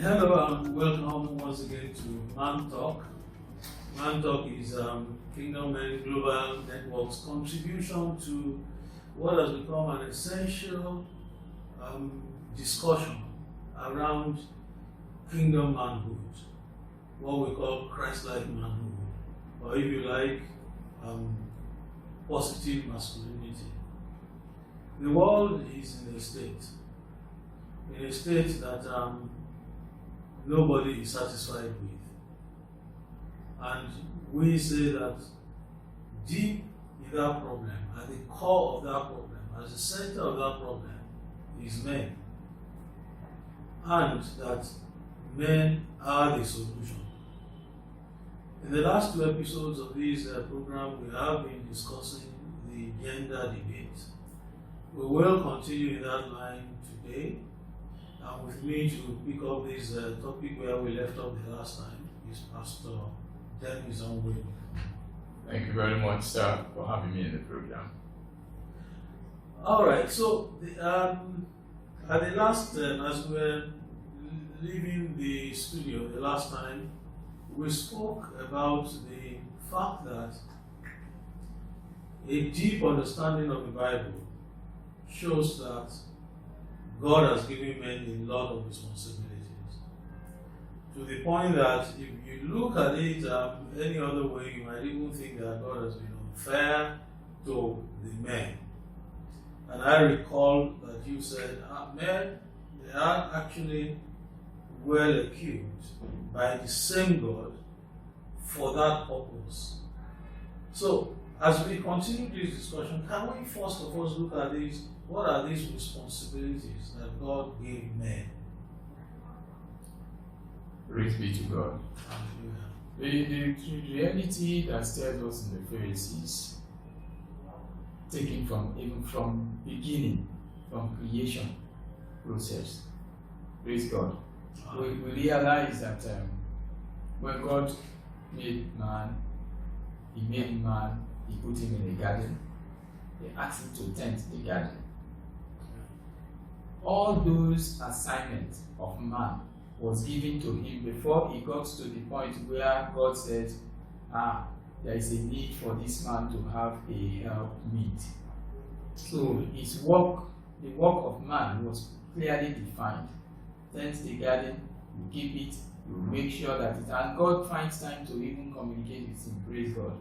Hello and welcome once again to MANtalk. MANtalk is KMEN Global Network's contribution to what has become an essential discussion around kingdom manhood, what we call Christlike manhood, or if you like, positive masculinity. The world is in a state that nobody is satisfied with. And we say that deep in that problem, at the core of that problem, at the center of that problem, is men. And that men are the solution. In the last two episodes of this program, we have been discussing the gender debate. We will continue in that line today. And with me to pick up this topic where we left off the last time is Pastor Dennis Onwe. Thank you very much, sir, for having me in the program. All right, so at the last, as we were leaving the studio the last time, we spoke about the fact that a deep understanding of the Bible shows that God has given men a lot of responsibilities, to the point that if you look at it any other way, you might even think that God has been unfair to the men. And I recall that you said, men, they are actually well equipped by the same God for that purpose. So, as we continue this discussion, can we first of all look at this? What are these responsibilities that God gave men? Praise be to God. The reality that stares us in the face is taken from beginning, from creation process. Praise God. We realize that when God made man, He made man, He put him in a garden. He asked him to tend the garden. All those assignments of man was given to him before he got to the point where God said, there is a need for this man to have a helpmeet. So his work, the work of man, was clearly defined. Tend the garden, you keep it, you make sure that it, and God finds time to even communicate with him. Praise God.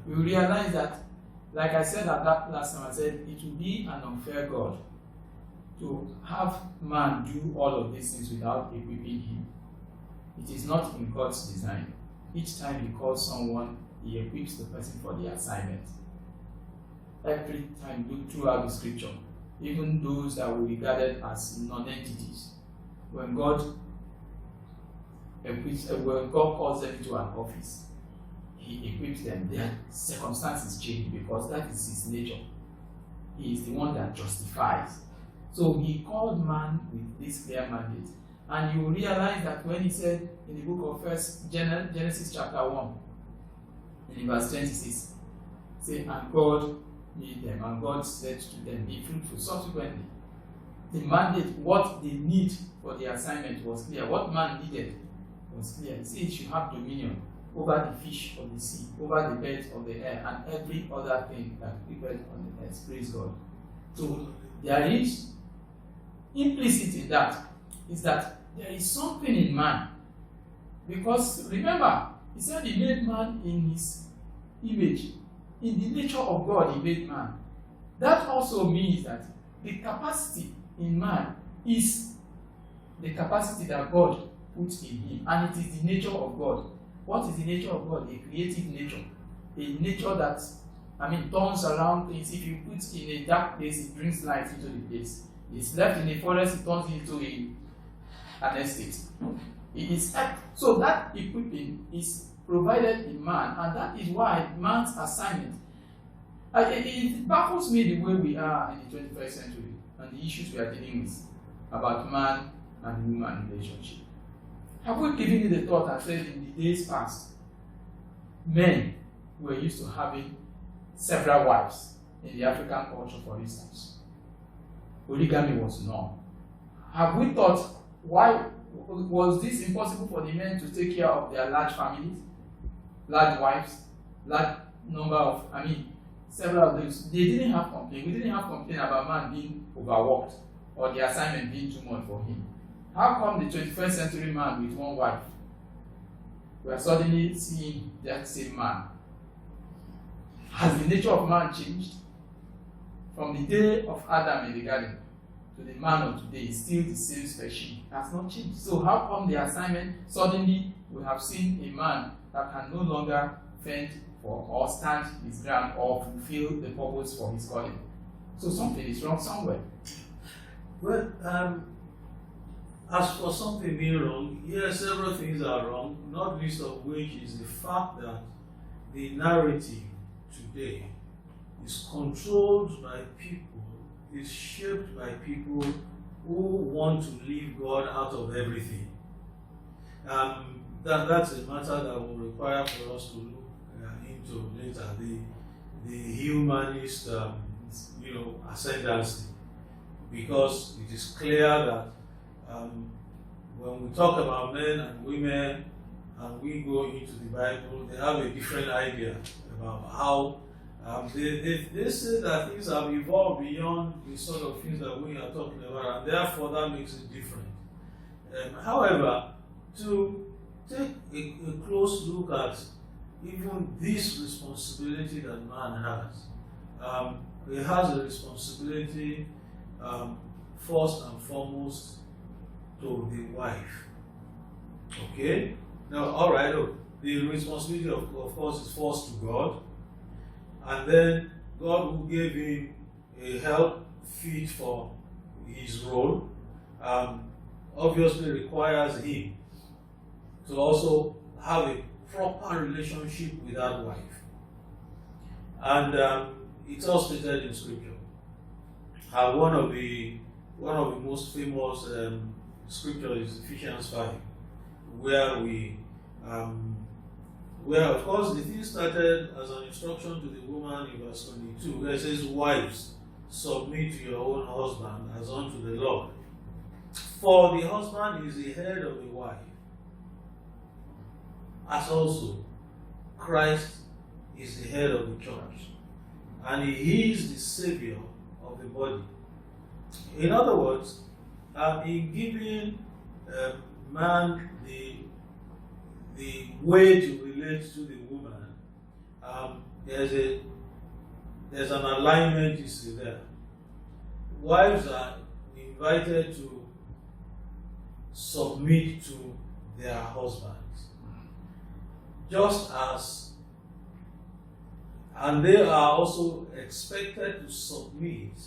We realize that, like I said at that last time, I said it would be an unfair God to have man do all of these things without equipping him. It is not in God's design. Each time He calls someone, He equips the person for the assignment. Every time, look throughout the scripture, even those that were regarded as non-entities, when God calls them into an office, He equips them. Their circumstances change because that is His nature. He is the one that justifies. So He called man with this clear mandate. And you realize that when He said in the book of Genesis chapter 1, in verse 26, say, and God made them, and God said to them, be fruitful. Subsequently, the mandate, what they need for the assignment was clear. What man needed was clear. He said he should have dominion over the fish of the sea, over the birds of the air, and every other thing that creepeth on the earth. Praise God. So there is implicit in that is that there is something in man. Because remember, He said He made man in His image. In the nature of God, He made man. That also means that the capacity in man is the capacity that God puts in him. And it is the nature of God. What is the nature of God? A creative nature. A nature that, turns around things. If you put in a dark place, it brings light into the place. It's left in a forest, it turns into an estate. It is so that equipping is provided in man, and that is why man's assignment. It baffles me the way we are in the 21st century and the issues we are dealing with about man and woman relationship. Have we given it a thought and said in the days past, men were used to having several wives in the African culture, for instance? Polygamy was known. Have we thought, why was this impossible for the men to take care of their large families, large wives, large number of, several of them? They didn't have complaint. We didn't have complaint about man being overworked or the assignment being too much for him. How come the 21st century man with one wife, we are suddenly seeing that same man? Has the nature of man changed? From the day of Adam in the garden to the man of today, is still the same species. It has not changed. So how come the assignment, suddenly we have seen a man that can no longer fend for or stand his ground or fulfill the purpose for his calling? So something is wrong somewhere. Well, as for something being wrong, yes, several things are wrong, not least of which is the fact that the narrative today is controlled by people, is shaped by people who want to leave God out of everything. That's a matter that will require for us to look into later. The humanist, ascendancy, because it is clear that when we talk about men and women and we go into the Bible, they have a different idea about how they say that things have evolved beyond the sort of things that we are talking about, and therefore that makes it different. However, to take a close look at even this responsibility that man has, he has a responsibility first and foremost to the wife. Okay? Now, all right, the responsibility of course is first to God, and then God, who gave him a help fit for his role, obviously requires him to also have a proper relationship with that wife. And it's all stated in Scripture. One of the most famous scriptures is Ephesians 5, where of course the thing started as an instruction to the woman in verse 22, where it says, "Wives, submit to your own husband as unto the Lord. For the husband is the head of the wife, as also Christ is the head of the church, and he is the Savior of the body." In other words, in giving man the way to relate to the woman, there's an alignment you see there. Wives are invited to submit to their husbands, just as, and they are also expected to submit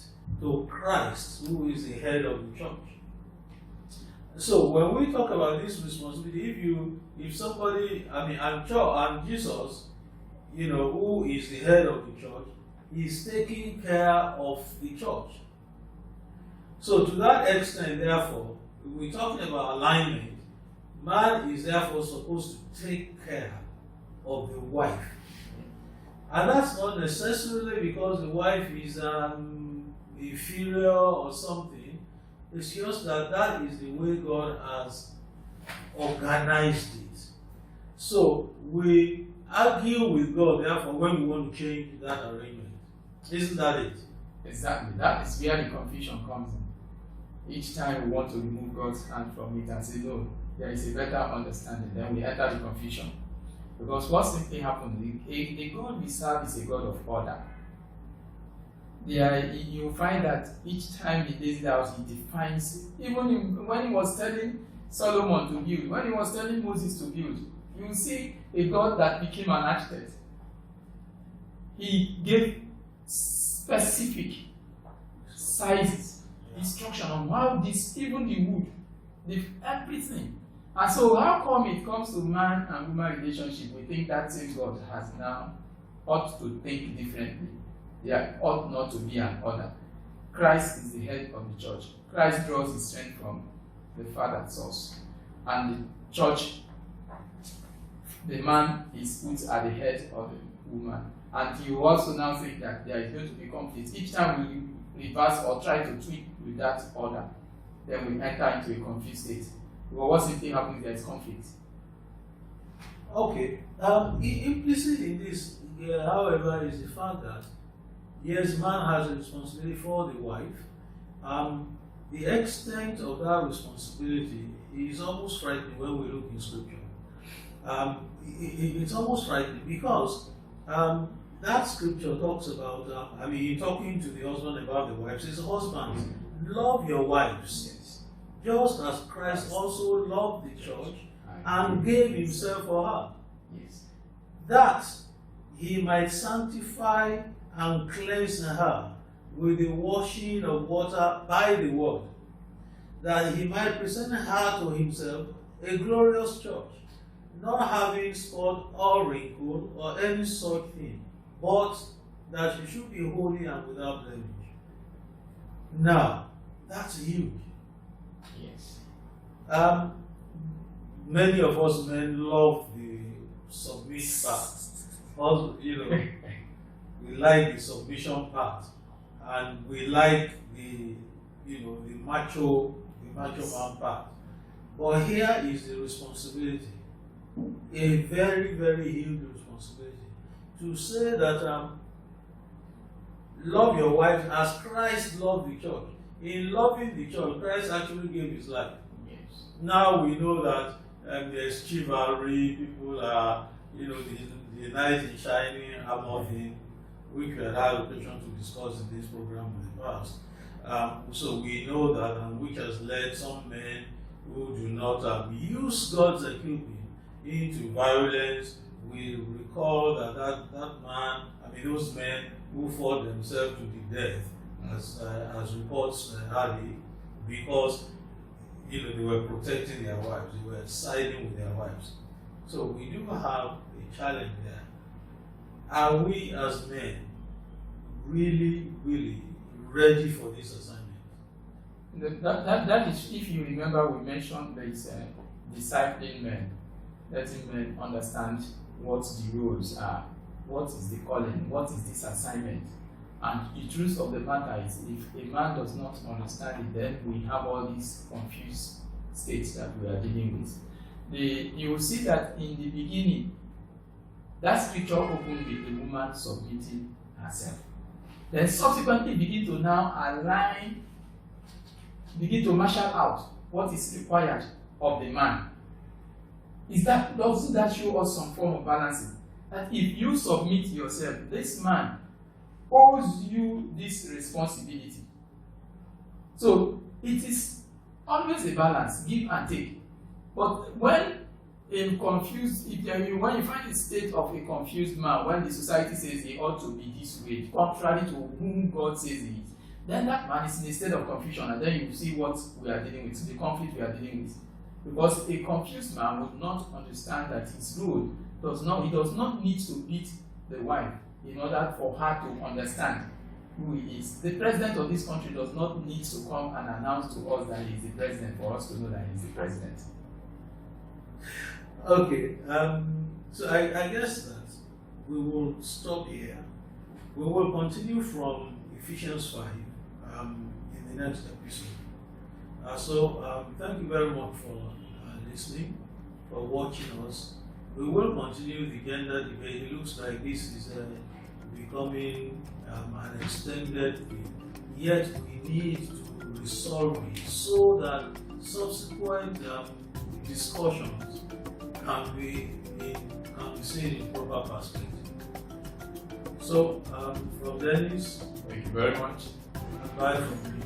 to Christ, who is the head of the church. So when we talk about this responsibility, if somebody, and Jesus, who is the head of the church, is taking care of the church. So to that extent, therefore, we're talking about alignment. Man is therefore supposed to take care of the wife. And that's not necessarily because the wife is inferior or something. It's just that is the way God has organized it. So we argue with God, therefore, when we want to change that arrangement. Isn't that it? Exactly. That is where the confusion comes in. Each time we want to remove God's hand from it and say, no, there is a better understanding, then we enter the confusion. Because what simply happens, the God we serve is a God of order. You find that each time he lays it out, he defines, even when he was telling Solomon to build, when he was telling Moses to build, you see a God that became an architect. He gave specific sizes, instruction on how this, even the wood, everything. And so how come it comes to man and woman relationship, we think that same God has now ought to think differently. There ought not to be an order. Christ is the head of the church. Christ draws his strength from the Father's source. And the church, the man is put at the head of the woman. And you also now think that there is going to be conflict. Each time we reverse or try to tweak with that order, then we enter into a confused state. But what simply happens if there is conflict? Okay. Implicit in this, however, is the fact that yes, man has a responsibility for the wife. The extent of that responsibility is almost frightening when we look in scripture. It's almost frightening because that scripture talks about, in talking to the husband about the wives, says, husbands, love your wives, just as Christ also loved the church and gave himself for her, that he might sanctify and cleanse her with the washing of water by the word, that he might present her to himself a glorious church, not having spot or wrinkle or any such thing, but that she should be holy and without blemish. Now, that's huge. Yes. Many of us men love the submit part. Also, we like the submission part, and we like the macho man part. But here is the responsibility, a very, very huge responsibility, to say that love your wife as Christ loved the church. In loving the church, Christ actually gave his life. Yes. Now we know that there's chivalry, people are, the knight in shining armor thing, which we had had occasion to discuss in this program in the past. So we know that, and which has led some men who do not use God's equipment into violence. We recall that man, those men who fought themselves to the death, as reports had it, because they were protecting their wives, they were siding with their wives. So we do have a challenge there. Are we as men really, really ready for this assignment? That is, if you remember, we mentioned this discipling men, letting men understand what the roles are, what is the calling, what is this assignment. And the truth of the matter is, if a man does not understand it, then we have all these confused states that we are dealing with. You will see that in the beginning, that scripture opened with the woman submitting herself. Then subsequently begin to now align, begin to marshal out what is required of the man. Doesn't that show us some form of balancing? That if you submit yourself, this man owes you this responsibility. So it is always a balance, give and take. But when when you find the state of a confused man, when the society says he ought to be this way, contrary to whom God says he is, then that man is in a state of confusion, and then you see what we are dealing with, the conflict we are dealing with. Because a confused man would not understand that his role he does not need to beat the wife in order for her to understand who he is. The president of this country does not need to come and announce to us that he is the president for us to know that he is the president. Okay, so I guess that we will stop here. We will continue from Ephesians 5 in the next episode. So thank you very much for listening, for watching us. We will continue the gender debate. It looks like this is becoming an extended thing. Yet we need to resolve it so that subsequent discussions can be seen in proper perspective. So from Dennis, thank you very much. Bye from me.